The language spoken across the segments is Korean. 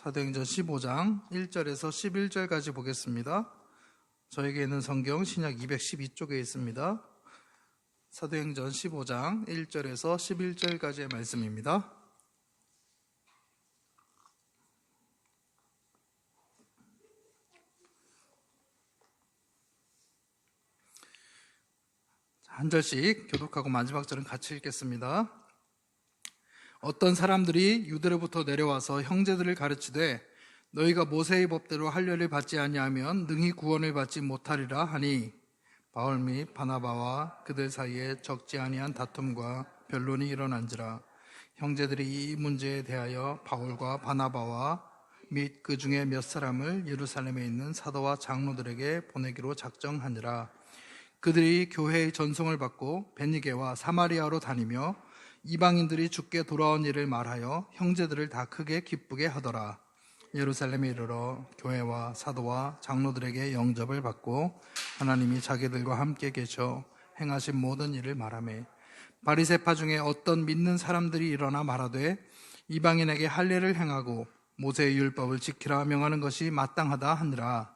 사도행전 15장 1절에서 11절까지 보겠습니다. 저에게 있는 성경 신약 212쪽에 있습니다. 사도행전 15장 1절에서 11절까지의 말씀입니다. 한 절씩 교독하고 마지막 절은 같이 읽겠습니다. 어떤 사람들이 유대로부터 내려와서 형제들을 가르치되 너희가 모세의 법대로 할례를 받지 아니하면 능히 구원을 받지 못하리라 하니 바울 및 바나바와 그들 사이에 적지 아니한 다툼과 변론이 일어난지라. 형제들이 이 문제에 대하여 바울과 바나바와 및 그 중에 몇 사람을 예루살렘에 있는 사도와 장로들에게 보내기로 작정하니라. 그들이 교회의 전송을 받고 베니게와 사마리아로 다니며 이방인들이 주께 돌아온 일을 말하여 형제들을 다 크게 기쁘게 하더라. 예루살렘에 이르러 교회와 사도와 장로들에게 영접을 받고 하나님이 자기들과 함께 계셔 행하신 모든 일을 말하매 바리새파 중에 어떤 믿는 사람들이 일어나 말하되 이방인에게 할례를 행하고 모세의 율법을 지키라 명하는 것이 마땅하다 하니라.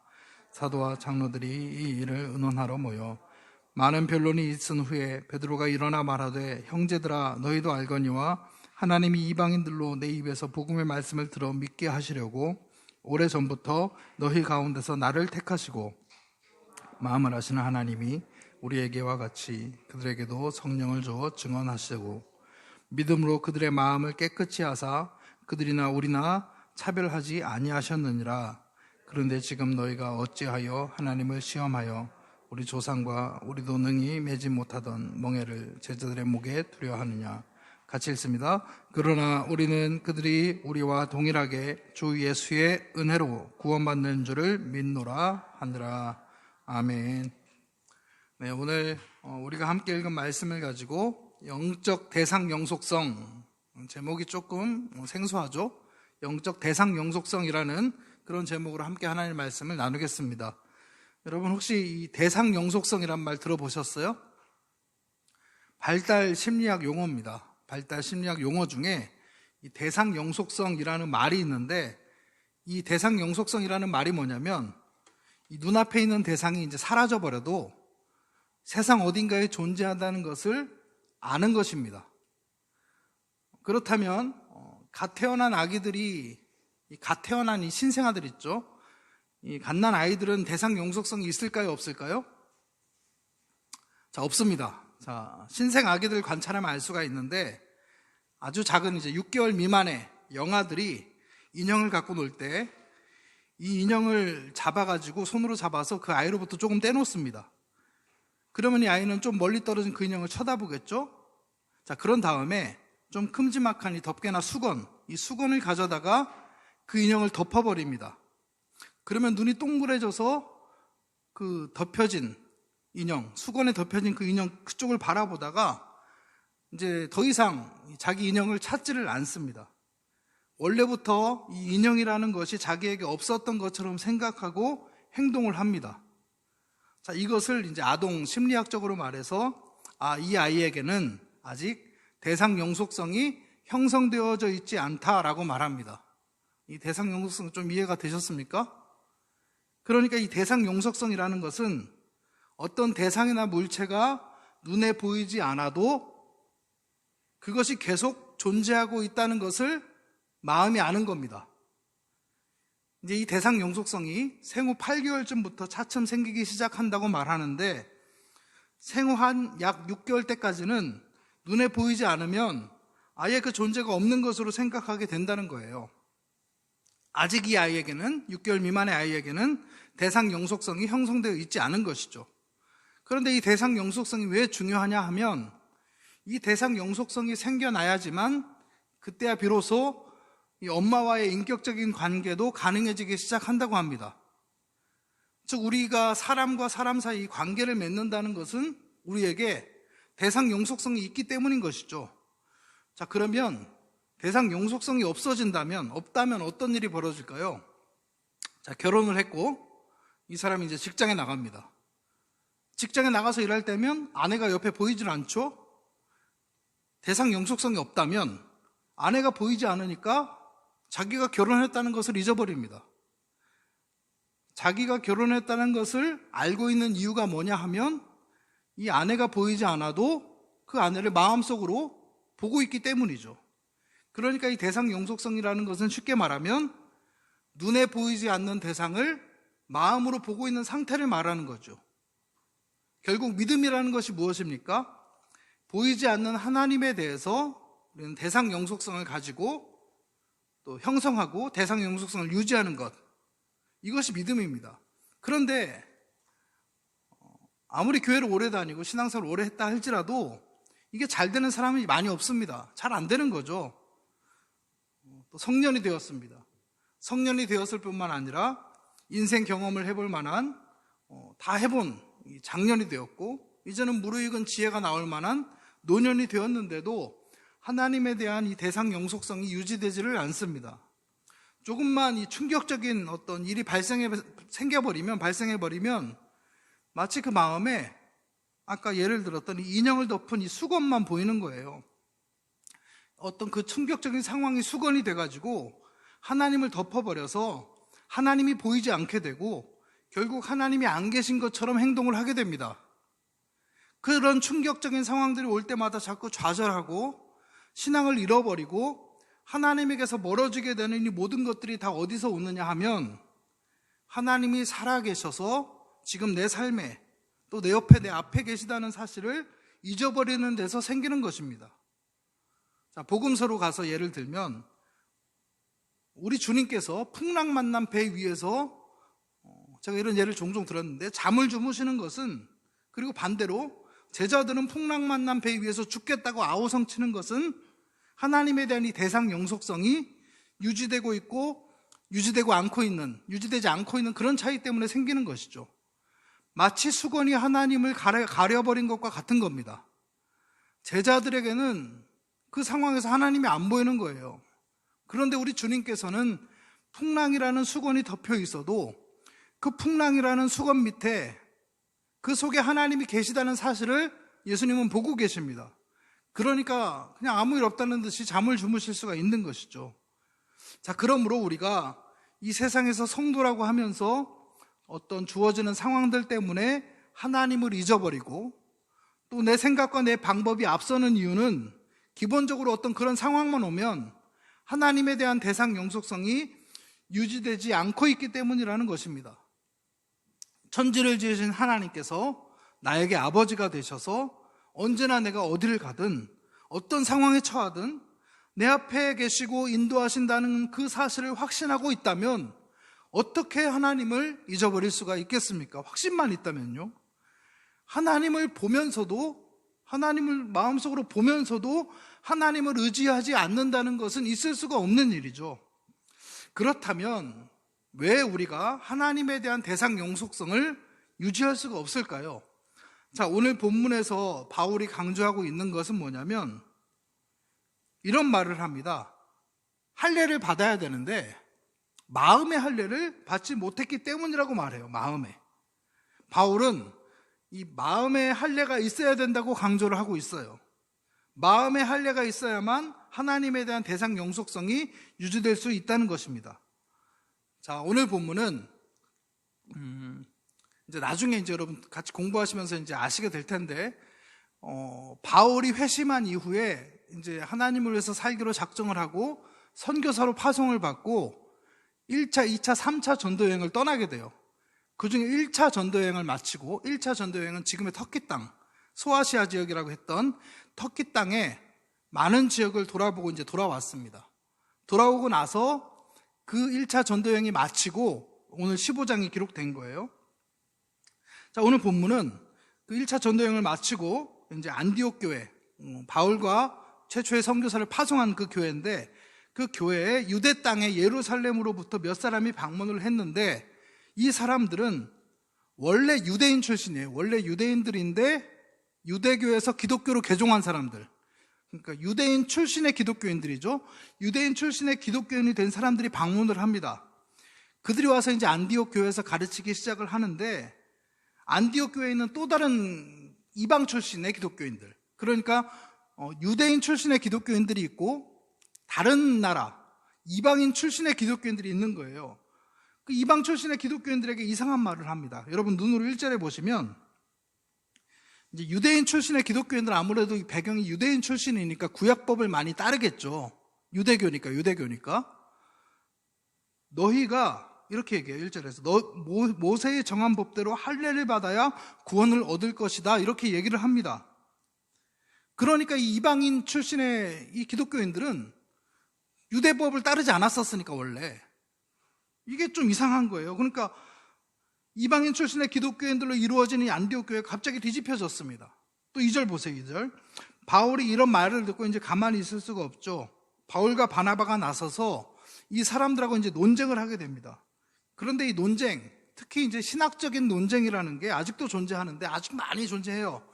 사도와 장로들이 이 일을 의논하러 모여 많은 변론이 있은 후에 베드로가 일어나 말하되 형제들아 너희도 알거니와 하나님이 이방인들로 내 입에서 복음의 말씀을 들어 믿게 하시려고 오래전부터 너희 가운데서 나를 택하시고 마음을 하시는 하나님이 우리에게와 같이 그들에게도 성령을 주어 증언하시고 믿음으로 그들의 마음을 깨끗이 하사 그들이나 우리나 차별하지 아니하셨느니라. 그런데 지금 너희가 어찌하여 하나님을 시험하여 우리 조상과 우리도 능히 매지 못하던 멍에를 제자들의 목에 두려 하느냐. 같이 읽습니다. 그러나 우리는 그들이 우리와 동일하게 주 예수의 은혜로 구원받는 줄을 믿노라 하느라. 아멘. 네, 오늘 우리가 함께 읽은 말씀을 가지고 영적 대상 영속성, 제목이 조금 생소하죠. 영적 대상 영속성이라는 그런 제목으로 함께 하나님의 말씀을 나누겠습니다. 여러분 혹시 이 대상 영속성이란 말 들어보셨어요? 발달 심리학 용어입니다. 발달 심리학 용어 중에 이 대상 영속성이라는 말이 있는데 이 대상 영속성이라는 말이 뭐냐면 이 눈앞에 있는 대상이 이제 사라져 버려도 세상 어딘가에 존재한다는 것을 아는 것입니다. 그렇다면 갓 태어난 아기들이 갓 태어난 이 신생아들 있죠? 이 갓난 아이들은 대상 영속성이 있을까요? 없을까요? 자, 없습니다. 자, 신생 아기들 관찰하면 알 수가 있는데 아주 작은 이제 6개월 미만의 영아들이 인형을 갖고 놀 때 이 인형을 잡아가지고 손으로 잡아서 그 아이로부터 조금 떼놓습니다. 그러면 이 아이는 좀 멀리 떨어진 그 인형을 쳐다보겠죠? 자, 그런 다음에 좀 큼지막한 이 덮개나 수건, 이 수건을 가져다가 그 인형을 덮어버립니다. 그러면 눈이 동그래져서 그 덮여진 인형, 수건에 덮여진 그 인형 그쪽을 바라보다가 이제 더 이상 자기 인형을 찾지를 않습니다. 원래부터 이 인형이라는 것이 자기에게 없었던 것처럼 생각하고 행동을 합니다. 자, 이것을 이제 아동 심리학적으로 말해서 이 아이에게는 아직 대상 영속성이 형성되어져 있지 않다라고 말합니다. 이 대상 영속성 좀 이해가 되셨습니까? 그러니까 이 대상 영속성이라는 것은 어떤 대상이나 물체가 눈에 보이지 않아도 그것이 계속 존재하고 있다는 것을 마음이 아는 겁니다. 이제 이 대상 영속성이 생후 8개월쯤부터 차츰 생기기 시작한다고 말하는데 생후 한 약 6개월 때까지는 눈에 보이지 않으면 아예 그 존재가 없는 것으로 생각하게 된다는 거예요. 아직 이 아이에게는 6개월 미만의 아이에게는 대상 영속성이 형성되어 있지 않은 것이죠. 그런데 이 대상 영속성이 왜 중요하냐 하면 이 대상 영속성이 생겨나야지만 그때야 비로소 이 엄마와의 인격적인 관계도 가능해지기 시작한다고 합니다. 즉 우리가 사람과 사람 사이 관계를 맺는다는 것은 우리에게 대상 영속성이 있기 때문인 것이죠. 자, 그러면 대상 영속성이 없다면 어떤 일이 벌어질까요? 자, 결혼을 했고 이 사람이 이제 직장에 나갑니다. 직장에 나가서 일할 때면 아내가 옆에 보이질 않죠? 대상 영속성이 없다면 아내가 보이지 않으니까 자기가 결혼했다는 것을 잊어버립니다. 자기가 결혼했다는 것을 알고 있는 이유가 뭐냐 하면 이 아내가 보이지 않아도 그 아내를 마음속으로 보고 있기 때문이죠. 그러니까 이 대상 영속성이라는 것은 쉽게 말하면 눈에 보이지 않는 대상을 마음으로 보고 있는 상태를 말하는 거죠. 결국 믿음이라는 것이 무엇입니까? 보이지 않는 하나님에 대해서 우리는 대상 영속성을 가지고 또 형성하고 대상 영속성을 유지하는 것, 이것이 믿음입니다. 그런데 아무리 교회를 오래 다니고 신앙생활을 오래 했다 할지라도 이게 잘 되는 사람이 많이 없습니다. 잘 안 되는 거죠. 또 성년이 되었습니다. 성년이 되었을 뿐만 아니라 인생 경험을 해볼 만한 다 해본 장년이 되었고 이제는 무르익은 지혜가 나올 만한 노년이 되었는데도 하나님에 대한 이 대상 영속성이 유지되지를 않습니다. 조금만 이 충격적인 어떤 일이 발생해버리면 마치 그 마음에 아까 예를 들었던 이 인형을 덮은 이 수건만 보이는 거예요. 어떤 그 충격적인 상황이 수건이 돼가지고 하나님을 덮어버려서 하나님이 보이지 않게 되고 결국 하나님이 안 계신 것처럼 행동을 하게 됩니다. 그런 충격적인 상황들이 올 때마다 자꾸 좌절하고 신앙을 잃어버리고 하나님에게서 멀어지게 되는 이 모든 것들이 다 어디서 오느냐 하면 하나님이 살아계셔서 지금 내 삶에 또 내 옆에 내 앞에 계시다는 사실을 잊어버리는 데서 생기는 것입니다. 자, 복음서로 가서 예를 들면 우리 주님께서 풍랑 만난 배 위에서 제가 이런 예를 종종 들었는데 잠을 주무시는 것은, 그리고 반대로 제자들은 풍랑 만난 배 위에서 죽겠다고 아우성치는 것은 하나님에 대한 이 대상 영속성이 유지되고 있고 유지되지 않고 있는 그런 차이 때문에 생기는 것이죠. 마치 수건이 하나님을 가려버린 것과 같은 겁니다. 제자들에게는 그 상황에서 하나님이 안 보이는 거예요. 그런데 우리 주님께서는 풍랑이라는 수건이 덮여 있어도 그 풍랑이라는 수건 밑에 그 속에 하나님이 계시다는 사실을 예수님은 보고 계십니다. 그러니까 그냥 아무 일 없다는 듯이 잠을 주무실 수가 있는 것이죠. 자, 그러므로 우리가 이 세상에서 성도라고 하면서 어떤 주어지는 상황들 때문에 하나님을 잊어버리고 또 내 생각과 내 방법이 앞서는 이유는 기본적으로 어떤 그런 상황만 오면 하나님에 대한 대상 영속성이 유지되지 않고 있기 때문이라는 것입니다. 천지를 지으신 하나님께서 나에게 아버지가 되셔서 언제나 내가 어디를 가든 어떤 상황에 처하든 내 앞에 계시고 인도하신다는 그 사실을 확신하고 있다면 어떻게 하나님을 잊어버릴 수가 있겠습니까? 확신만 있다면요. 하나님을 보면서도, 하나님을 마음속으로 보면서도 하나님을 의지하지 않는다는 것은 있을 수가 없는 일이죠. 그렇다면 왜 우리가 하나님에 대한 대상 영속성을 유지할 수가 없을까요? 자, 오늘 본문에서 바울이 강조하고 있는 것은 뭐냐면 이런 말을 합니다. 할례를 받아야 되는데 마음의 할례를 받지 못했기 때문이라고 말해요. 마음에. 바울은 이 마음의 할례가 있어야 된다고 강조를 하고 있어요. 마음의 할례가 있어야만 하나님에 대한 대상 영속성이 유지될 수 있다는 것입니다. 자, 오늘 본문은 이제 나중에 이제 여러분 같이 공부하시면서 이제 아시게 될 텐데, 바울이 회심한 이후에 이제 하나님을 위해서 살기로 작정을 하고 선교사로 파송을 받고 1차, 2차, 3차 전도여행을 떠나게 돼요. 그 중에 1차 전도여행을 마치고 1차 전도여행은 지금의 터키 땅, 소아시아 지역이라고 했던 터키 땅에 많은 지역을 돌아보고 이제 돌아왔습니다. 돌아오고 나서 그 1차 전도여행이 마치고 오늘 15장이 기록된 거예요. 자, 오늘 본문은 그 1차 전도여행을 마치고 이제 안디옥 교회, 바울과 최초의 선교사를 파송한 그 교회인데, 그 교회에 유대 땅의 예루살렘으로부터 몇 사람이 방문을 했는데, 이 사람들은 원래 유대인 출신이에요. 원래 유대인들인데 유대교에서 기독교로 개종한 사람들, 그러니까 유대인 출신의 기독교인들이죠. 유대인 출신의 기독교인이 된 사람들이 방문을 합니다. 그들이 와서 이제 안디옥 교회에서 가르치기 시작을 하는데, 안디옥 교회에 있는 또 다른 이방 출신의 기독교인들, 그러니까 유대인 출신의 기독교인들이 있고 다른 나라 이방인 출신의 기독교인들이 있는 거예요. 그 이방 출신의 기독교인들에게 이상한 말을 합니다. 여러분 눈으로 1절에 보시면 이제 유대인 출신의 기독교인들 아무래도 배경이 유대인 출신이니까 구약법을 많이 따르겠죠. 유대교니까. 너희가 이렇게 얘기해요. 1절에서 모세의 정한 법대로 할례를 받아야 구원을 얻을 것이다. 이렇게 얘기를 합니다. 그러니까 이 이방인 출신의 이 기독교인들은 유대법을 따르지 않았었으니까 원래 이게 좀 이상한 거예요. 그러니까 이방인 출신의 기독교인들로 이루어진 이 안디옥 교회가 갑자기 뒤집혀졌습니다. 또 2절 보세요. 2절. 바울이 이런 말을 듣고 이제 가만히 있을 수가 없죠. 바울과 바나바가 나서서 이 사람들하고 이제 논쟁을 하게 됩니다. 그런데 이 논쟁, 특히 이제 신학적인 논쟁이라는 게 아직도 존재하는데 아직 많이 존재해요.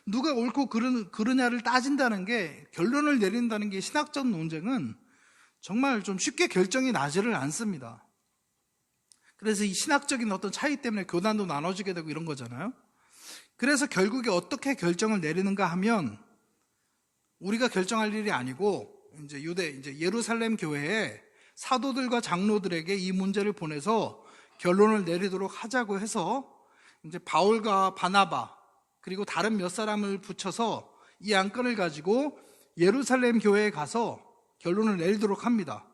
누가 옳고 그르냐를 따진다는 게, 결론을 내린다는 게 신학적 논쟁은 정말 좀 쉽게 결정이 나지를 않습니다. 그래서 이 신학적인 어떤 차이 때문에 교단도 나눠지게 되고 이런 거잖아요. 그래서 결국에 어떻게 결정을 내리는가 하면 우리가 결정할 일이 아니고 이제 예루살렘 교회에 사도들과 장로들에게 이 문제를 보내서 결론을 내리도록 하자고 해서 이제 바울과 바나바 그리고 다른 몇 사람을 붙여서 이 안건을 가지고 예루살렘 교회에 가서 결론을 내리도록 합니다.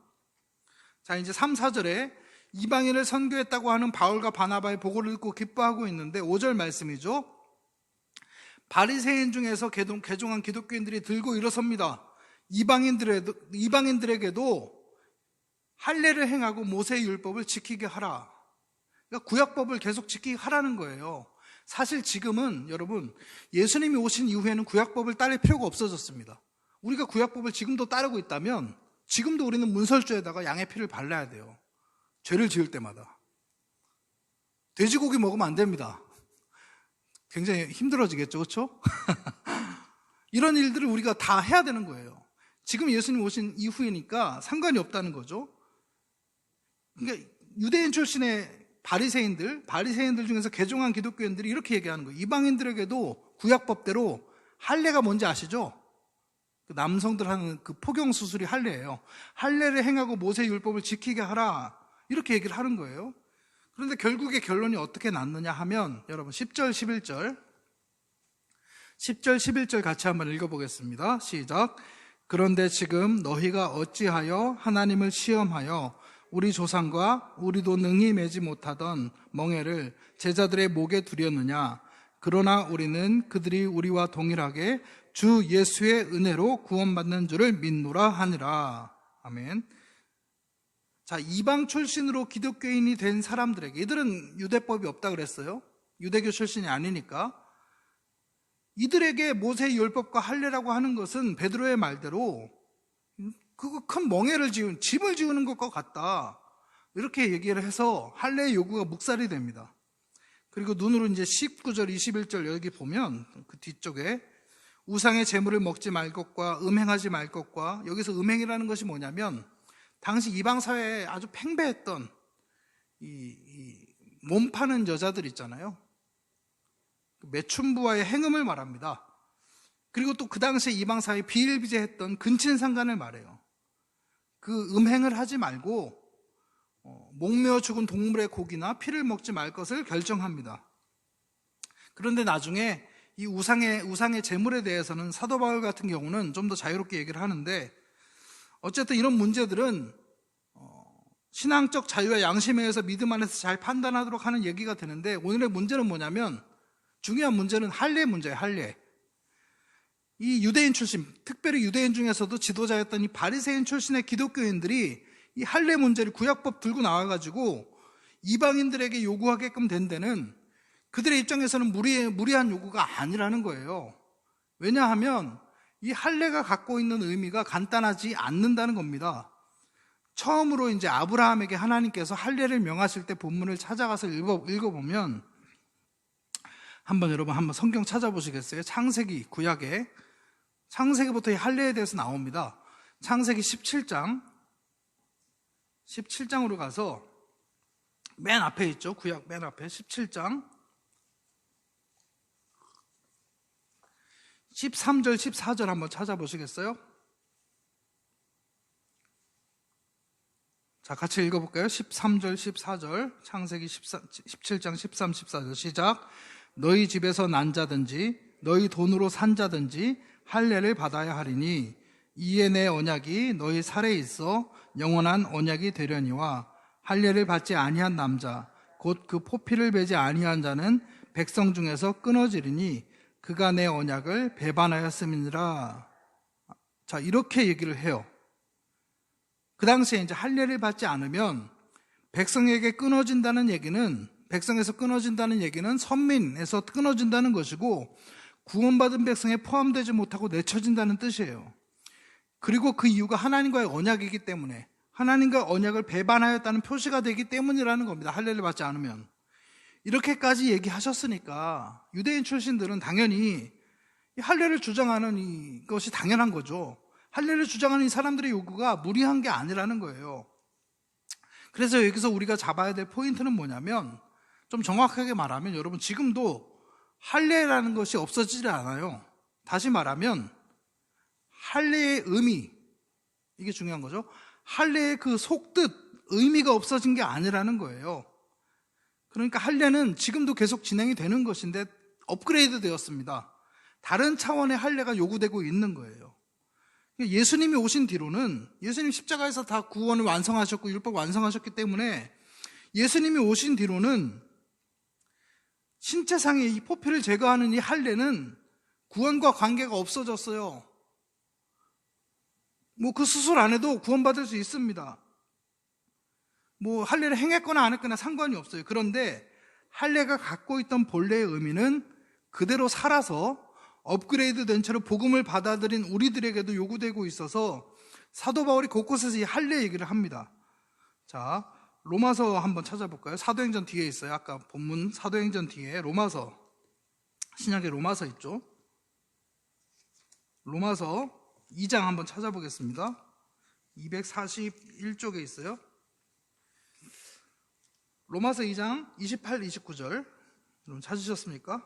자, 이제 3, 4절에 이방인을 선교했다고 하는 바울과 바나바의 보고를 듣고 기뻐하고 있는데 5절 말씀이죠. 바리새인 중에서 개종한 기독교인들이 들고 일어섭니다. 이방인들에게도 할례를 행하고 모세의 율법을 지키게 하라. 그러니까 구약법을 계속 지키게 하라는 거예요. 사실 지금은 여러분 예수님이 오신 이후에는 구약법을 따를 필요가 없어졌습니다. 우리가 구약법을 지금도 따르고 있다면 지금도 우리는 문설주에다가 양의 피를 발라야 돼요. 죄를 지을 때마다. 돼지고기 먹으면 안 됩니다. 굉장히 힘들어지겠죠, 그렇죠? 이런 일들을 우리가 다 해야 되는 거예요. 지금 예수님 오신 이후이니까 상관이 없다는 거죠. 그러니까 유대인 출신의 바리새인들 중에서 개종한 기독교인들이 이렇게 얘기하는 거예요. 이방인들에게도 구약법대로 할례가 뭔지 아시죠? 그 남성들 하는 그 포경 수술이 할례예요. 할례를 행하고 모세의 율법을 지키게 하라. 이렇게 얘기를 하는 거예요. 그런데 결국에 결론이 어떻게 났느냐 하면 여러분 10절, 11절 같이 한번 읽어보겠습니다. 시작. 그런데 지금 너희가 어찌하여 하나님을 시험하여 우리 조상과 우리도 능히 매지 못하던 멍에를 제자들의 목에 두렸느냐. 그러나 우리는 그들이 우리와 동일하게 주 예수의 은혜로 구원받는 줄을 믿노라 하니라. 아멘. 자, 이방 출신으로 기독교인이 된 사람들에게, 이들은 유대법이 없다 그랬어요. 유대교 출신이 아니니까. 이들에게 모세의 율법과 할례라고 하는 것은 베드로의 말대로 그거 큰 멍에를 집을 지우는 것과 같다. 이렇게 얘기를 해서 할례의 요구가 묵살이 됩니다. 그리고 눈으로 이제 19절, 21절 여기 보면 그 뒤쪽에 우상의 제물을 먹지 말 것과 음행하지 말 것과, 여기서 음행이라는 것이 뭐냐면 당시 이방 사회에 아주 팽배했던 몸 파는 여자들 있잖아요. 매춘부와의 행음을 말합니다. 그리고 또 그 당시에 이방 사회에 비일비재했던 근친상간을 말해요. 그 음행을 하지 말고 목매어 죽은 동물의 고기나 피를 먹지 말 것을 결정합니다. 그런데 나중에 이 우상의 제물에 대해서는 사도 바울 같은 경우는 좀 더 자유롭게 얘기를 하는데, 어쨌든 이런 문제들은 신앙적 자유와 양심에 의해서 믿음 안에서 잘 판단하도록 하는 얘기가 되는데, 오늘의 문제는 뭐냐면 중요한 문제는 할례 문제예요. 할례. 이 유대인 출신, 특별히 유대인 중에서도 지도자였던 이 바리새인 출신의 기독교인들이 이 할례 문제를 구약법 들고 나와가지고 이방인들에게 요구하게끔 된 데는 그들의 입장에서는 무리한 요구가 아니라는 거예요. 왜냐하면 이 할례가 갖고 있는 의미가 간단하지 않는다는 겁니다. 처음으로 이제 아브라함에게 하나님께서 할례를 명하실 때 본문을 찾아가서 읽어보면, 여러분 한번 성경 찾아보시겠어요? 창세기, 구약에 창세기부터 이 할례에 대해서 나옵니다. 창세기 17장으로 가서 맨 앞에 있죠. 구약 맨 앞에 17장 13절, 14절 한번 찾아보시겠어요? 자, 같이 읽어볼까요? 13절, 14절, 창세기 17장 13, 14절 시작. 너희 집에서 난 자든지 너희 돈으로 산 자든지 할례를 받아야 하리니 이에 내 언약이 너희 살에 있어 영원한 언약이 되려니와 할례를 받지 아니한 남자 곧 그 포피를 베지 아니한 자는 백성 중에서 끊어지리니 그가 내 언약을 배반하였음이니라. 자, 이렇게 얘기를 해요. 그 당시에 이제 할례를 받지 않으면 백성에게 끊어진다는 얘기는, 백성에서 끊어진다는 얘기는 선민에서 끊어진다는 것이고 구원받은 백성에 포함되지 못하고 내쳐진다는 뜻이에요. 그리고 그 이유가 하나님과의 언약이기 때문에, 하나님과 언약을 배반하였다는 표시가 되기 때문이라는 겁니다. 할례를 받지 않으면. 이렇게까지 얘기하셨으니까 유대인 출신들은 당연히 이 할례를 주장하는 이것이 당연한 거죠. 할례를 주장하는 이 사람들의 요구가 무리한 게 아니라는 거예요. 그래서 여기서 우리가 잡아야 될 포인트는 뭐냐면, 좀 정확하게 말하면 여러분 지금도 할례라는 것이 없어지지 않아요. 다시 말하면 할례의 의미, 이게 중요한 거죠. 할례의 그 속뜻, 의미가 없어진 게 아니라는 거예요. 그러니까 할례는 지금도 계속 진행이 되는 것인데 업그레이드 되었습니다. 다른 차원의 할례가 요구되고 있는 거예요. 예수님이 오신 뒤로는, 예수님 십자가에서 다 구원을 완성하셨고 율법 완성하셨기 때문에 예수님이 오신 뒤로는 신체상의 이 포피를 제거하는 이 할례는 구원과 관계가 없어졌어요. 그 수술 안 해도 구원받을 수 있습니다. 할례를 행했거나 안 했거나 상관이 없어요. 그런데 할례가 갖고 있던 본래의 의미는 그대로 살아서 업그레이드 된 채로 복음을 받아들인 우리들에게도 요구되고 있어서 사도 바울이 곳곳에서 이 할례 얘기를 합니다. 자, 로마서 한번 찾아볼까요? 사도행전 뒤에 있어요. 아까 본문 사도행전 뒤에 로마서, 신약의 로마서 있죠. 로마서 2장 한번 찾아보겠습니다. 241쪽에 있어요. 로마서 2장 28, 29절 여러분 찾으셨습니까?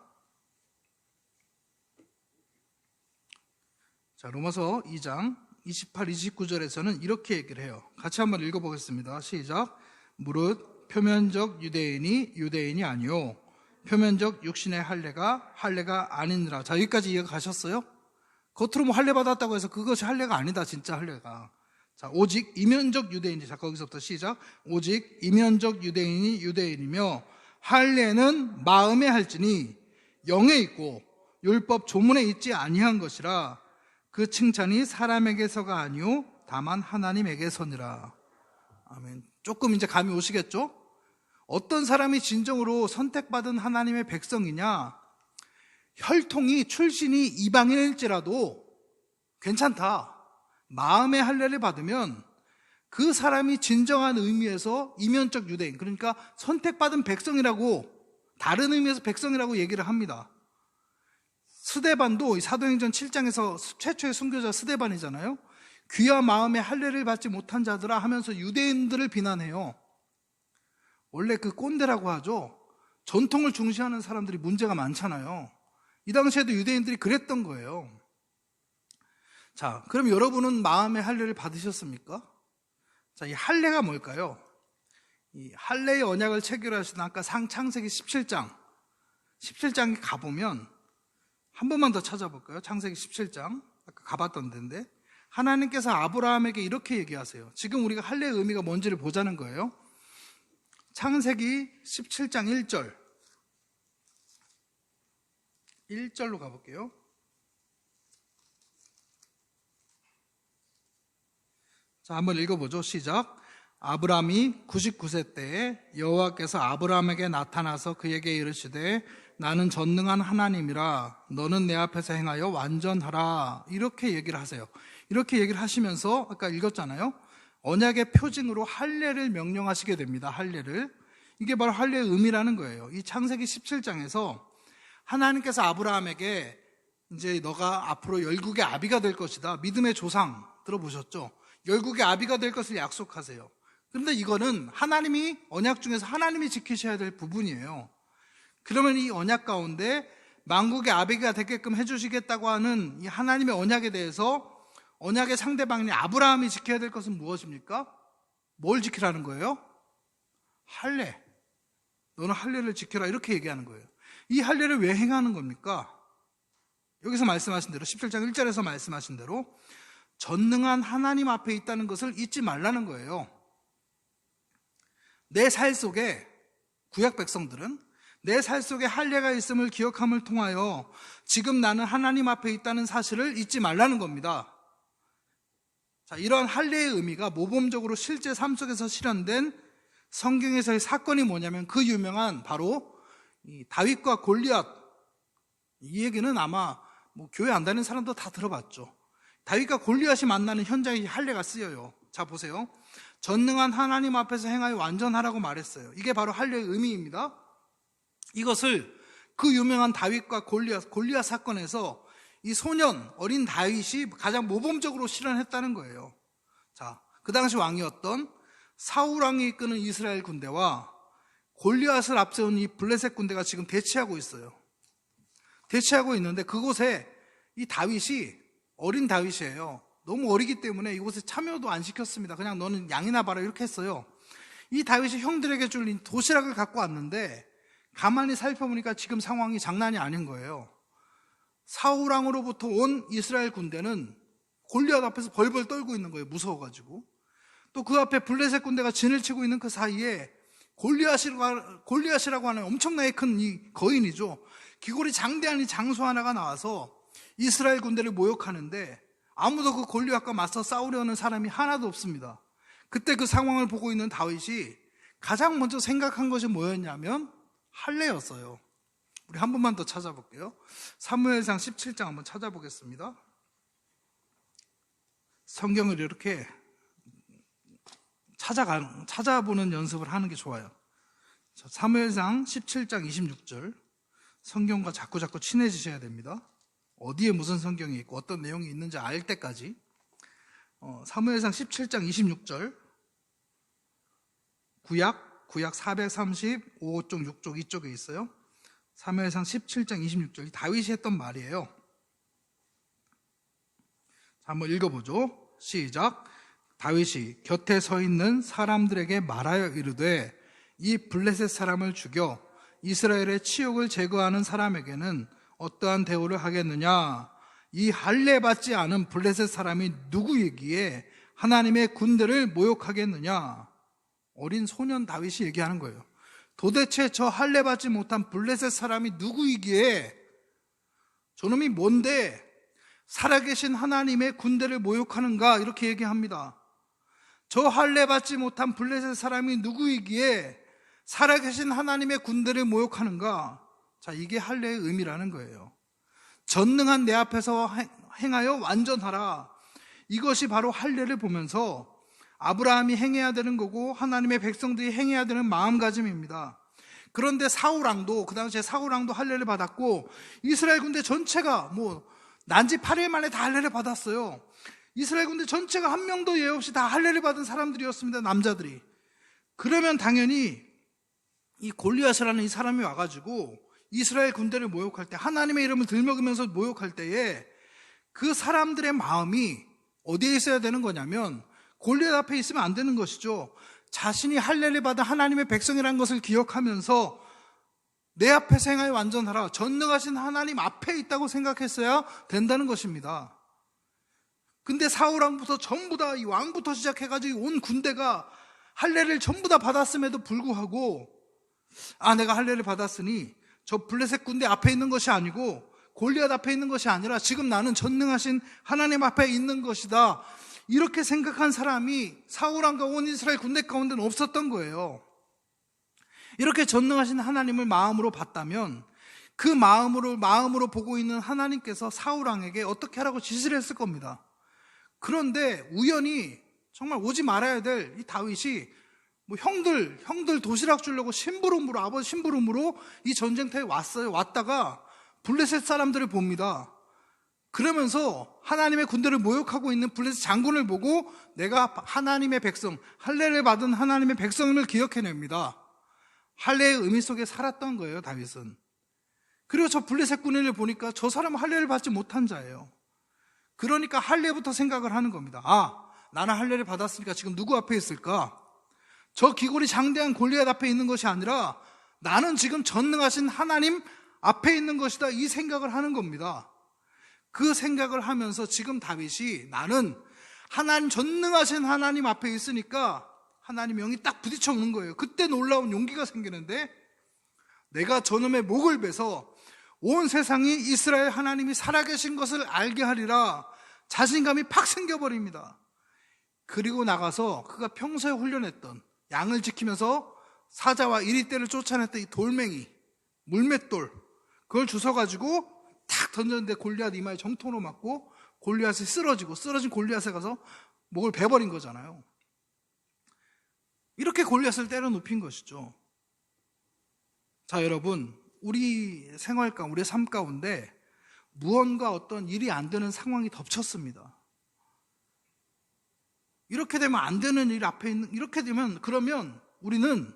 자, 로마서 2장 28, 29절에서는 이렇게 얘기를 해요. 같이 한번 읽어보겠습니다. 시작. 무릇 표면적 유대인이 유대인이 아니요 표면적 육신의 할례가 아니니라. 자, 여기까지 이해가 가셨어요? 겉으로 할례 받았다고 해서 그것이 할례가 아니다. 진짜 할례가. 자, 오직 이면적 유대인이, 자, 거기서부터 시작. 오직 이면적 유대인이 유대인이며 할례는 마음에 할지니 영에 있고 율법 조문에 있지 아니한 것이라. 그 칭찬이 사람에게서가 아니요 다만 하나님에게서니라. 아멘. 조금 이제 감이 오시겠죠? 어떤 사람이 진정으로 선택받은 하나님의 백성이냐? 혈통이 출신이 이방인일지라도 괜찮다. 마음의 할례를 받으면 그 사람이 진정한 의미에서 이면적 유대인, 그러니까 선택받은 백성이라고, 다른 의미에서 백성이라고 얘기를 합니다. 스데반도 사도행전 7장에서 최초의 순교자 스데반이잖아요. 귀와 마음의 할례를 받지 못한 자들아 하면서 유대인들을 비난해요. 원래 그 꼰대라고 하죠. 전통을 중시하는 사람들이 문제가 많잖아요. 이 당시에도 유대인들이 그랬던 거예요. 자, 그럼 여러분은 마음의 할례를 받으셨습니까? 자, 이 할례가 뭘까요? 이 할례의 언약을 체결하신 아까 창세기 17장에 가보면 한 번만 더 찾아볼까요? 창세기 17장, 아까 가봤던 데인데 하나님께서 아브라함에게 이렇게 얘기하세요. 지금 우리가 할례의 의미가 뭔지를 보자는 거예요. 창세기 17장 1절로 가볼게요. 자, 한번 읽어보죠. 시작. 아브라함이 99세 때에 여호와께서 아브라함에게 나타나서 그에게 이르시되 나는 전능한 하나님이라 너는 내 앞에서 행하여 완전하라. 이렇게 얘기를 하세요. 이렇게 얘기를 하시면서 아까 읽었잖아요. 언약의 표징으로 할례를 명령하시게 됩니다. 할례를. 이게 바로 할례의 의미라는 거예요. 이 창세기 17장에서 하나님께서 아브라함에게 이제 너가 앞으로 열국의 아비가 될 것이다. 믿음의 조상 들어보셨죠? 열국의 아비가 될 것을 약속하세요. 그런데 이거는 하나님이 언약 중에서 하나님이 지키셔야 될 부분이에요. 그러면 이 언약 가운데 만국의 아비가 되게끔 해주시겠다고 하는 이 하나님의 언약에 대해서 언약의 상대방인 아브라함이 지켜야 될 것은 무엇입니까? 뭘 지키라는 거예요? 할례. 너는 할례를 지켜라, 이렇게 얘기하는 거예요. 이 할례를 왜 행하는 겁니까? 여기서 말씀하신 대로 17장 1절에서 말씀하신 대로 전능한 하나님 앞에 있다는 것을 잊지 말라는 거예요. 내 살 속에, 구약 백성들은 내 살 속에 할례가 있음을 기억함을 통하여 지금 나는 하나님 앞에 있다는 사실을 잊지 말라는 겁니다. 자, 이런 할례의 의미가 모범적으로 실제 삶 속에서 실현된 성경에서의 사건이 뭐냐면 그 유명한 바로 이 다윗과 골리앗. 이 얘기는 아마 교회 안 다니는 사람도 다 들어봤죠. 다윗과 골리앗이 만나는 현장에 할례가 쓰여요. 자, 보세요. 전능한 하나님 앞에서 행하여 완전하라고 말했어요. 이게 바로 할례의 의미입니다. 이것을 그 유명한 다윗과 골리앗 사건에서 이 소년, 어린 다윗이 가장 모범적으로 실현했다는 거예요. 자, 그 당시 왕이었던 사울 왕이 이끄는 이스라엘 군대와 골리앗을 앞세운 이 블레셋 군대가 지금 대치하고 있어요. 대치하고 있는데 그곳에 이 다윗이, 어린 다윗이에요. 너무 어리기 때문에 이곳에 참여도 안 시켰습니다. 그냥 너는 양이나 봐라, 이렇게 했어요. 이 다윗이 형들에게 줄 도시락을 갖고 왔는데 가만히 살펴보니까 지금 상황이 장난이 아닌 거예요. 사울 왕으로부터 온 이스라엘 군대는 골리앗 앞에서 벌벌 떨고 있는 거예요. 무서워가지고. 또 그 앞에 블레셋 군대가 진을 치고 있는 그 사이에 골리앗이라고 하는 엄청나게 큰 이 거인이죠. 귀골이 장대한 이 장수 하나가 나와서 이스라엘 군대를 모욕하는데 아무도 그 골리앗과 맞서 싸우려는 사람이 하나도 없습니다. 그때 그 상황을 보고 있는 다윗이 가장 먼저 생각한 것이 뭐였냐면 할례였어요. 우리 한 번만 더 찾아볼게요. 사무엘상 17장 한번 찾아보겠습니다. 성경을 이렇게 찾아보는 연습을 하는 게 좋아요. 사무엘상 17장 26절. 성경과 자꾸 친해지셔야 됩니다. 어디에 무슨 성경이 있고 어떤 내용이 있는지 알 때까지. 사무엘상 17장 26절. 구약 435쪽 6쪽 이쪽에 있어요. 사무엘상 17장 26절. 다윗이 했던 말이에요. 한번 읽어보죠. 시작. 다윗이 곁에 서 있는 사람들에게 말하여 이르되 이 블레셋 사람을 죽여 이스라엘의 치욕을 제거하는 사람에게는 어떠한 대우를 하겠느냐? 이 할례 받지 않은 블레셋 사람이 누구이기에 하나님의 군대를 모욕하겠느냐? 어린 소년 다윗이 얘기하는 거예요. 도대체 저 할례 받지 못한 블레셋 사람이 누구이기에, 저놈이 뭔데 살아계신 하나님의 군대를 모욕하는가? 이렇게 얘기합니다. 저 할례 받지 못한 블레셋 사람이 누구이기에 살아계신 하나님의 군대를 모욕하는가? 자, 이게 할례의 의미라는 거예요. 전능한 내 앞에서 행하여 완전하라. 이것이 바로 할례를 보면서 아브라함이 행해야 되는 거고 하나님의 백성들이 행해야 되는 마음가짐입니다. 그런데 사울왕도, 그 당시에 사울왕도 할례를 받았고 이스라엘 군대 전체가 난지 8일 만에 다 할례를 받았어요. 이스라엘 군대 전체가 한 명도 예 없이 다 할례를 받은 사람들이었습니다. 남자들이. 그러면 당연히 이 골리앗이라는 이 사람이 와가지고 이스라엘 군대를 모욕할 때, 하나님의 이름을 들먹이면서 모욕할 때에 그 사람들의 마음이 어디에 있어야 되는 거냐면 골리앗 앞에 있으면 안 되는 것이죠. 자신이 할례를 받은 하나님의 백성이라는 것을 기억하면서 내 앞에서 행하여 완전하라, 전능하신 하나님 앞에 있다고 생각했어야 된다는 것입니다. 근데 사울왕부터 전부 다, 이 왕부터 시작해가지고 온 군대가 할례를 전부 다 받았음에도 불구하고, 내가 할례를 받았으니 저 블레셋 군대 앞에 있는 것이 아니고 골리앗 앞에 있는 것이 아니라 지금 나는 전능하신 하나님 앞에 있는 것이다, 이렇게 생각한 사람이 사울왕과 온 이스라엘 군대 가운데는 없었던 거예요. 이렇게 전능하신 하나님을 마음으로 봤다면 그 마음으로 보고 있는 하나님께서 사울왕에게 어떻게 하라고 지시를 했을 겁니다. 그런데 우연히 정말 오지 말아야 될 이 다윗이 형들 도시락 주려고 아버지 심부름으로 이 전쟁터에 왔어요. 왔다가 블레셋 사람들을 봅니다. 그러면서 하나님의 군대를 모욕하고 있는 블레셋 장군을 보고 내가 하나님의 백성, 할례를 받은 하나님의 백성임을 기억해냅니다. 할례의 의미 속에 살았던 거예요, 다윗은. 그리고 저 블레셋 군인을 보니까 저 사람은 할례를 받지 못한 자예요. 그러니까 할례부터 생각을 하는 겁니다. 나는 할례를 받았으니까 지금 누구 앞에 있을까? 저 기골이 장대한 골리앗 앞에 있는 것이 아니라 나는 지금 전능하신 하나님 앞에 있는 것이다, 이 생각을 하는 겁니다. 그 생각을 하면서 지금 다윗이 나는 하나님, 전능하신 하나님 앞에 있으니까 하나님 영이 딱 부딪혀 오는 거예요. 그때 놀라운 용기가 생기는데, 내가 저놈의 목을 베서 온 세상이 이스라엘 하나님이 살아계신 것을 알게 하리라, 자신감이 팍 생겨버립니다. 그리고 나가서 그가 평소에 훈련했던, 양을 지키면서 사자와 이리떼를 쫓아냈던 이 돌멩이, 물맷돌, 그걸 주워가지고 탁 던졌는데 골리앗 이마에 정통으로 맞고 골리앗이 쓰러진 골리앗에 가서 목을 베버린 거잖아요. 이렇게 골리앗을 때려 눕힌 것이죠. 자, 여러분, 우리 생활 가운데, 우리의 삶 가운데 무언가 어떤 일이 안 되는 상황이 덮쳤습니다. 이렇게 되면 안 되는 일 앞에 있는, 이렇게 되면, 그러면 우리는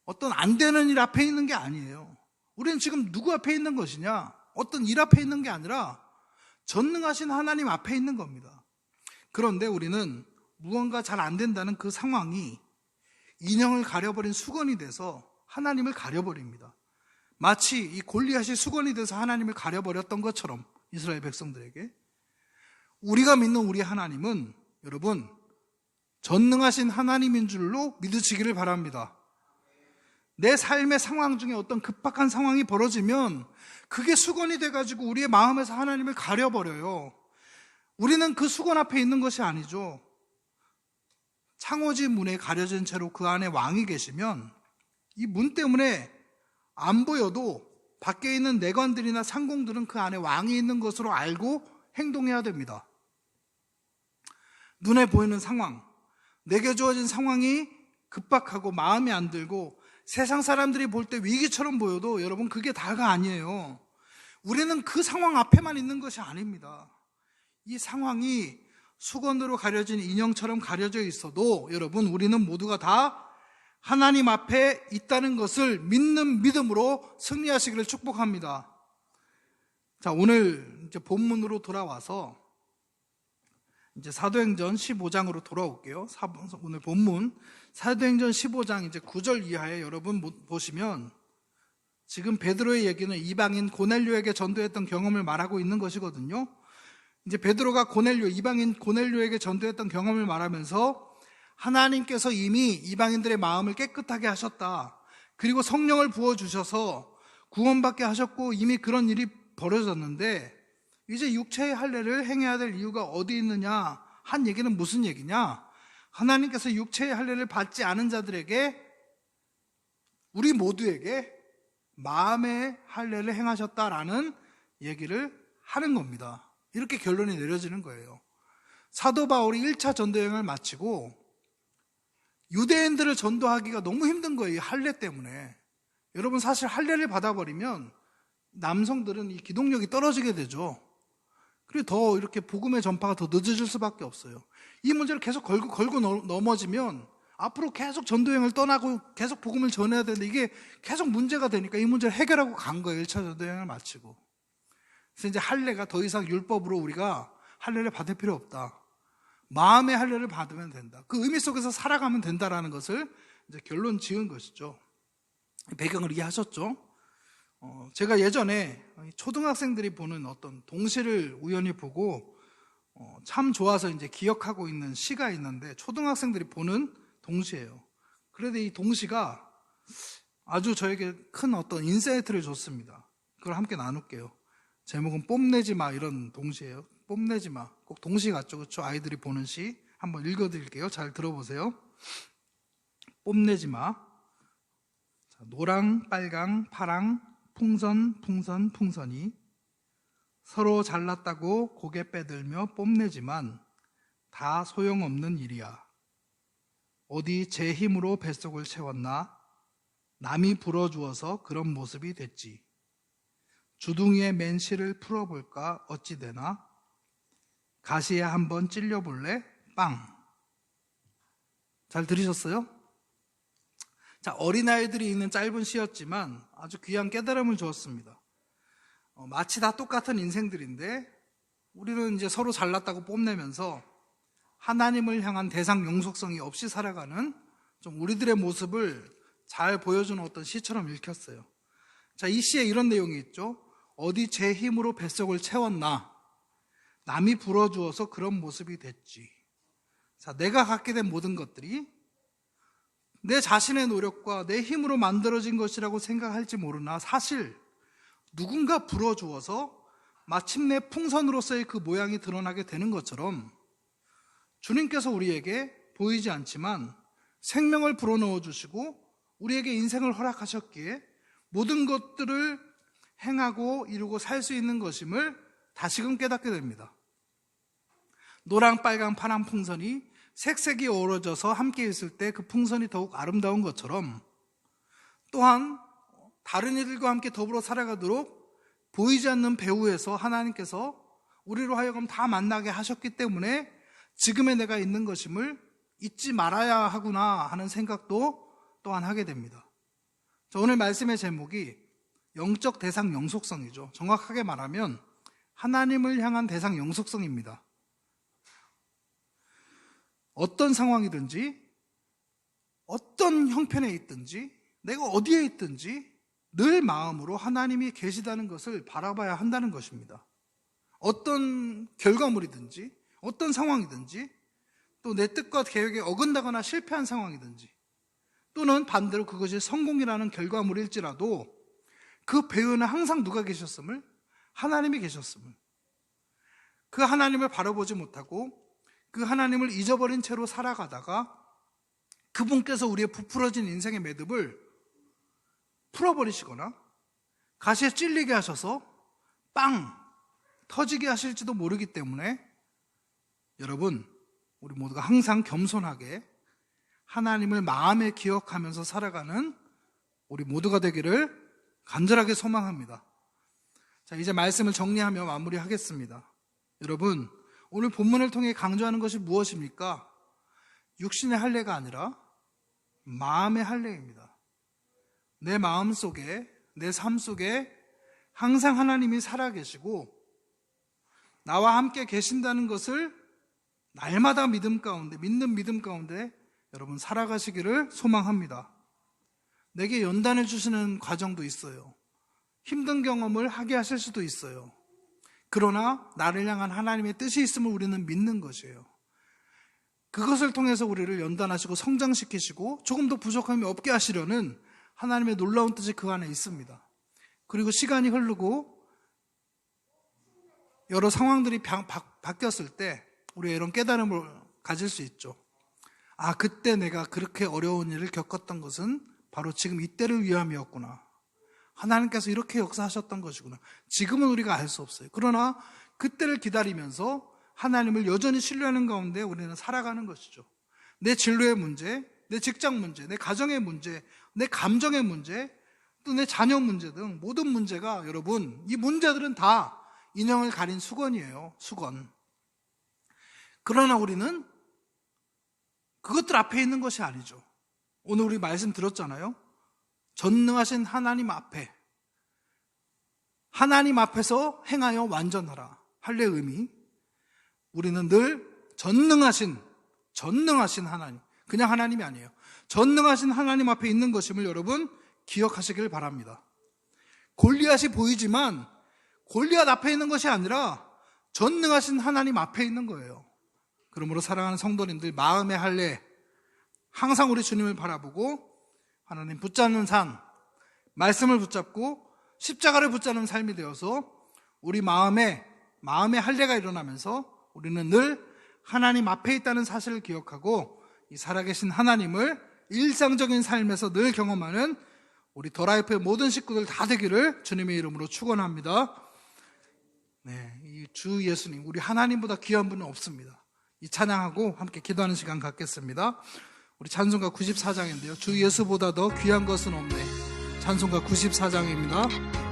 어떤 안 되는 일 앞에 있는 게 아니에요. 우리는 지금 누구 앞에 있는 것이냐? 어떤 일 앞에 있는 게 아니라 전능하신 하나님 앞에 있는 겁니다. 그런데 우리는 무언가 잘 안 된다는 그 상황이 인형을 가려버린 수건이 돼서 하나님을 가려버립니다. 마치 이 골리앗이 수건이 돼서 하나님을 가려버렸던 것처럼 이스라엘 백성들에게, 우리가 믿는 우리 하나님은 여러분 전능하신 하나님인 줄로 믿으시기를 바랍니다. 내 삶의 상황 중에 어떤 급박한 상황이 벌어지면 그게 수건이 돼가지고 우리의 마음에서 하나님을 가려버려요. 우리는 그 수건 앞에 있는 것이 아니죠. 창호지 문에 가려진 채로 그 안에 왕이 계시면 이 문 때문에 안 보여도 밖에 있는 내관들이나 상공들은 그 안에 왕이 있는 것으로 알고 행동해야 됩니다. 눈에 보이는 상황, 내게 주어진 상황이 급박하고 마음에 안 들고 세상 사람들이 볼 때 위기처럼 보여도 여러분 그게 다가 아니에요. 우리는 그 상황 앞에만 있는 것이 아닙니다. 이 상황이 수건으로 가려진 인형처럼 가려져 있어도 여러분 우리는 모두가 다 하나님 앞에 있다는 것을 믿는 믿음으로 승리하시기를 축복합니다. 자, 오늘 이제 본문으로 돌아와서 이제 사도행전 15장으로 돌아올게요. 오늘 본문 사도행전 15장 이제 9절 이하에 여러분 보시면 지금 베드로의 얘기는 이방인 고넬료에게 전도했던 경험을 말하고 있는 것이거든요. 이제 베드로가 이방인 고넬료에게 전도했던 경험을 말하면서 하나님께서 이미 이방인들의 마음을 깨끗하게 하셨다. 그리고 성령을 부어주셔서 구원받게 하셨고 이미 그런 일이 벌어졌는데 이제 육체의 할례를 행해야 될 이유가 어디 있느냐 한 얘기는 무슨 얘기냐? 하나님께서 육체의 할례를 받지 않은 자들에게, 우리 모두에게 마음의 할례를 행하셨다라는 얘기를 하는 겁니다. 이렇게 결론이 내려지는 거예요. 사도 바울이 1차 전도여행을 마치고 유대인들을 전도하기가 너무 힘든 거예요. 할례 때문에. 여러분 사실 할례를 받아버리면 남성들은 이 기동력이 떨어지게 되죠. 그리고 더 이렇게 복음의 전파가 더 늦어질 수밖에 없어요. 이 문제를 계속 걸고 넘어지면 앞으로 계속 전도여행을 떠나고 계속 복음을 전해야 되는데 이게 계속 문제가 되니까 이 문제를 해결하고 간 거예요. 1차 전도여행을 마치고. 그래서 이제 할례가 더 이상 율법으로 우리가 할례를 받을 필요 없다. 마음의 할례를 받으면 된다. 그 의미 속에서 살아가면 된다라는 것을 이제 결론 지은 것이죠. 배경을 이해하셨죠? 제가 예전에 초등학생들이 보는 어떤 동시를 우연히 보고 참 좋아서 이제 기억하고 있는 시가 있는데 초등학생들이 보는 동시예요. 그런데 이 동시가 아주 저에게 큰 어떤 인사이트를 줬습니다. 그걸 함께 나눌게요. 제목은 뽐내지 마, 이런 동시예요. 뽐내지 마. 꼭 동시 같죠? 그렇죠? 아이들이 보는 시. 한번 읽어드릴게요. 잘 들어보세요. 뽐내지 마. 자, 노랑, 빨강, 파랑, 풍선, 풍선, 풍선이 서로 잘났다고 고개 빼들며 뽐내지만 다 소용없는 일이야. 어디 제 힘으로 뱃속을 채웠나? 남이 불어주어서 그런 모습이 됐지. 주둥이에 맨 실을 풀어볼까 어찌 되나? 가시에 한번 찔려볼래? 빵. 잘 들으셨어요? 자, 어린아이들이 읽는 짧은 시였지만 아주 귀한 깨달음을 주었습니다. 마치 다 똑같은 인생들인데 우리는 이제 서로 잘났다고 뽐내면서 하나님을 향한 대상 용속성이 없이 살아가는 좀 우리들의 모습을 잘 보여주는 어떤 시처럼 읽혔어요. 자, 이 시에 이런 내용이 있죠. 어디 제 힘으로 뱃속을 채웠나? 남이 불어주어서 그런 모습이 됐지. 자, 내가 갖게 된 모든 것들이 내 자신의 노력과 내 힘으로 만들어진 것이라고 생각할지 모르나 사실 누군가 불어주어서 마침내 풍선으로서의 그 모양이 드러나게 되는 것처럼 주님께서 우리에게 보이지 않지만 생명을 불어넣어 주시고 우리에게 인생을 허락하셨기에 모든 것들을 행하고 이루고 살 수 있는 것임을 다시금 깨닫게 됩니다. 노랑, 빨강, 파란 풍선이 색색이 어우러져서 함께 있을 때 그 풍선이 더욱 아름다운 것처럼 또한 다른 이들과 함께 더불어 살아가도록 보이지 않는 배후에서 하나님께서 우리로 하여금 다 만나게 하셨기 때문에 지금의 내가 있는 것임을 잊지 말아야 하구나 하는 생각도 또한 하게 됩니다. 자, 오늘 말씀의 제목이 영적 대상 영속성이죠. 정확하게 말하면 하나님을 향한 대상 영속성입니다. 어떤 상황이든지 어떤 형편에 있든지 내가 어디에 있든지 늘 마음으로 하나님이 계시다는 것을 바라봐야 한다는 것입니다. 어떤 결과물이든지 어떤 상황이든지 또 내 뜻과 계획에 어긋나거나 실패한 상황이든지 또는 반대로 그것이 성공이라는 결과물일지라도 그 배후에는 항상 누가 계셨음을? 하나님이 계셨음을. 그 하나님을 바라보지 못하고 그 하나님을 잊어버린 채로 살아가다가 그분께서 우리의 부풀어진 인생의 매듭을 풀어버리시거나 가시에 찔리게 하셔서 빵 터지게 하실지도 모르기 때문에 여러분, 우리 모두가 항상 겸손하게 하나님을 마음에 기억하면서 살아가는 우리 모두가 되기를 간절하게 소망합니다. 자, 이제 말씀을 정리하며 마무리하겠습니다. 여러분, 오늘 본문을 통해 강조하는 것이 무엇입니까? 육신의 할례가 아니라 마음의 할례입니다. 내 마음 속에, 내 삶 속에 항상 하나님이 살아계시고 나와 함께 계신다는 것을 날마다 믿는 믿음 가운데 여러분 살아가시기를 소망합니다. 내게 연단해 주시는 과정도 있어요. 힘든 경험을 하게 하실 수도 있어요. 그러나 나를 향한 하나님의 뜻이 있음을 우리는 믿는 것이에요. 그것을 통해서 우리를 연단하시고 성장시키시고 조금 더 부족함이 없게 하시려는 하나님의 놀라운 뜻이 그 안에 있습니다. 그리고 시간이 흐르고 여러 상황들이 바뀌었을 때 우리가 이런 깨달음을 가질 수 있죠. 아, 그때 내가 그렇게 어려운 일을 겪었던 것은 바로 지금 이때를 위함이었구나. 하나님께서 이렇게 역사하셨던 것이구나. 지금은 우리가 알 수 없어요. 그러나 그때를 기다리면서 하나님을 여전히 신뢰하는 가운데 우리는 살아가는 것이죠. 내 진로의 문제, 내 직장 문제, 내 가정의 문제, 내 감정의 문제, 또 내 자녀 문제 등 모든 문제가 여러분, 이 문제들은 다 인형을 가린 수건이에요. 수건. 그러나 우리는 그것들 앞에 있는 것이 아니죠. 오늘 우리 말씀 들었잖아요. 전능하신 하나님 앞에, 하나님 앞에서 행하여 완전하라. 할례의 의미. 우리는 늘 전능하신 하나님, 그냥 하나님이 아니에요. 전능하신 하나님 앞에 있는 것임을 여러분 기억하시길 바랍니다. 골리앗이 보이지만 골리앗 앞에 있는 것이 아니라 전능하신 하나님 앞에 있는 거예요. 그러므로 사랑하는 성도님들, 마음의 할례, 항상 우리 주님을 바라보고 하나님 붙잡는 삶, 말씀을 붙잡고 십자가를 붙잡는 삶이 되어서 우리 마음의 할례가 일어나면서 우리는 늘 하나님 앞에 있다는 사실을 기억하고 이 살아계신 하나님을 일상적인 삶에서 늘 경험하는 우리 더라이프의 모든 식구들 다 되기를 주님의 이름으로 축원합니다. 네, 이 주 예수님, 우리 하나님보다 귀한 분은 없습니다. 이 찬양하고 함께 기도하는 시간 갖겠습니다. 우리 찬송가 94장인데요. 주 예수보다 더 귀한 것은 없네. 찬송가 94장입니다.